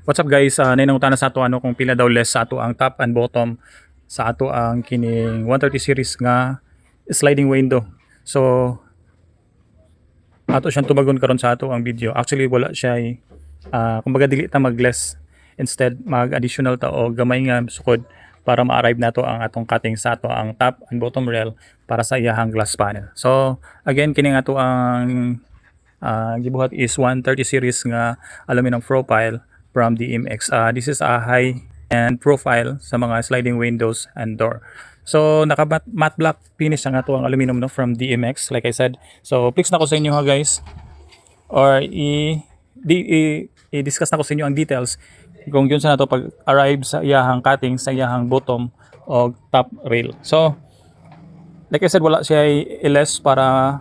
What's up guys? Nainangutan na sa ato ano kung pila daw less sa ato ang top and bottom sa ato ang kining 130 series nga sliding window. So ato siyang tubagon karon sa ato ang video. Actually wala siya kumbaga dili ta mag-less. Instead mag-additional ta o gamay nga sukod para ma-arrive nato ang atong cutting sa ato ang top and bottom rail para sa iyahang glass panel. So again kining ato ang gibuhat is 130 series nga aluminum profile from DMX. This is a high-end profile sa mga sliding windows and door. So naka matte black finish ang ato ang aluminum no from DMX like I said. So fix na ko sa inyo ha guys, or i-discuss na ko sa inyo ang details kung yun sa nato pag arrive sa iyahang cutting sa iyahang bottom o top rail. So like I said, wala siya i-less para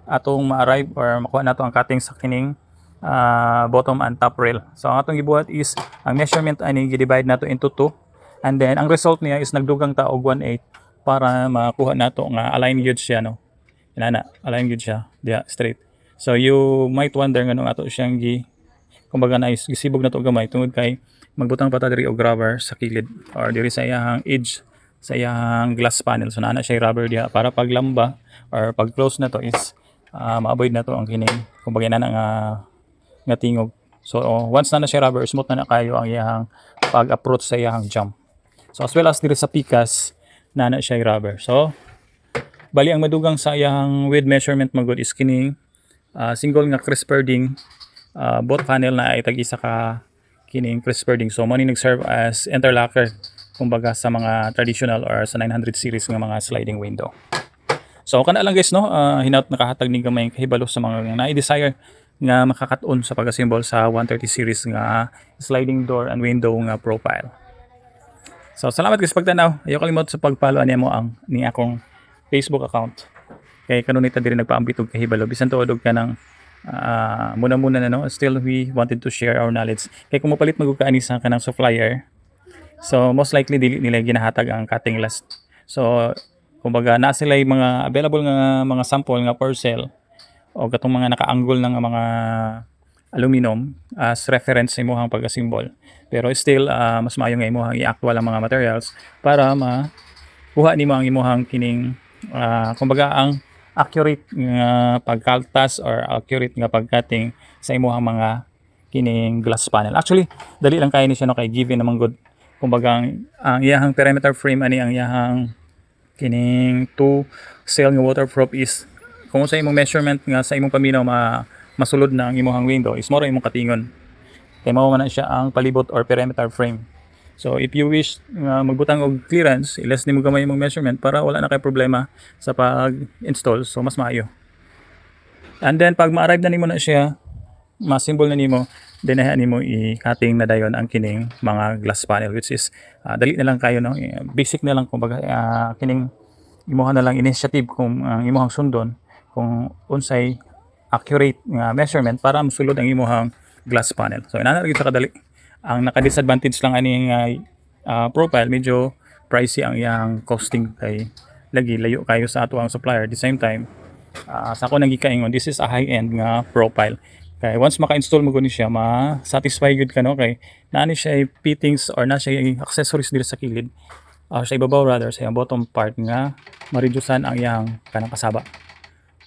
atong ma-arrive or makuha nato ang cutting sa kining bottom and top rail. So ang atong gibuhat is ang measurement ani gi-divide nato into 2, and then ang result niya is nagdugang ta og 1/8 para makuha nato nga align gyud siya no. Inana, align gyud siya diya straight. So you might wonder nganong ato siyang kumbaga na gisibog nato gamay tungod kay magbutang pa ta diri og rubber sa kilid or diri sa iyahang edge sa iyahang glass panel. So naa siya rubber diha para pag lamba or pag close na to is ma-avoid na to ang kining kumbaga na nga tingog. So once na siya rubber, smooth na kayo ang iyahang pag-approach sa iyahang jump. So as well as diri sa pikas na siya rubber. So bali ang madugang sa iyahang width measurement magud is kining single nga crisper ding both panel na ay tag-isa ka kining crisper ding. So mo ni nag-serve as interlocker kumbaga sa mga traditional or sa 900 series nga mga sliding window. So kana lang guys no, hinaut nakahatag ni gamay kahibalo sa mga na-desire nga makakat-on sa pag-assemble sa 130 series nga sliding door and window nga profile. So salamat guys pagtanaw. Ayaw kalimot sa pag-follow ani mo ang ni akong Facebook account. Kay kanunay ta diri nagpaambit og kahibalo bisan tuod og kanang muna na no, still we wanted to share our knowledge. Kay kung mapalit magug kaani sa kanang supplier, so most likely dili nila ginahatag ang cutting last. So kumbaga na sila yung mga available nga mga sample nga parcel o gatong mga naka-angle ng mga aluminum as reference sa imong pag-assemble. Pero still mas maayo nga imong i-actual ang mga materials para makuha nimo ang imong kining kumbaga ang accurate nga pagkaltas or accurate nga pagcutting sa imong mga kining glass panel. Actually dali lang kay ni siya no, kay given naman good kumbaga ang iyahang perimeter frame ani ang iyahang kining 2 cell nga waterproof is kung sa imong measurement nga sa imong paminaw masulod na ang imong window is moro imong katingon kay mao man na siya ang palibot or perimeter frame. So if you wish magbutang og clearance, i-less nimo gamay imong measurement para wala na kay problema sa pag-install, so mas maayo. And then pag ma-arrive na nimo na siya, ma-symbol na nimo, then nimo i-cutting na dayon ang kining mga glass panel, which is dali na lang kayo no, basic na lang kumbaga kining imuha na lang initiative kung imuhang sundon kung unsay accurate nga measurement para masulod ang imuhang glass panel. So inana gyud sa kadali. Ang naka-disadvantage lang ani nga profile, medyo pricey ang iyang costing kay lagi layo kayo sa ato ang supplier. At the same time sa ako nagikaingon, this is a high-end nga profile. Kay once maka-install mo guni siya, ma-satisfy gud ka no, kay naani siya fittings or na siya accessories dito sa kilid sa ibabaw rather sa bottom part nga ma-reducean ang iyang kanang kasaba.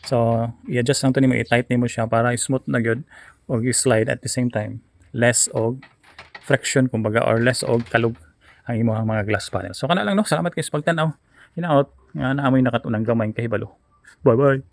So i-adjust lang to nimo, i-tight nimo siya para smooth na gyud og i-slide at the same time less og friction kumbaga or less og kalog ang imong mga glass panel. So kana lang no, salamat kay sa pagtan-aw. Hinaot nga naamoy nakatunang gamay kahibalo. Bye bye.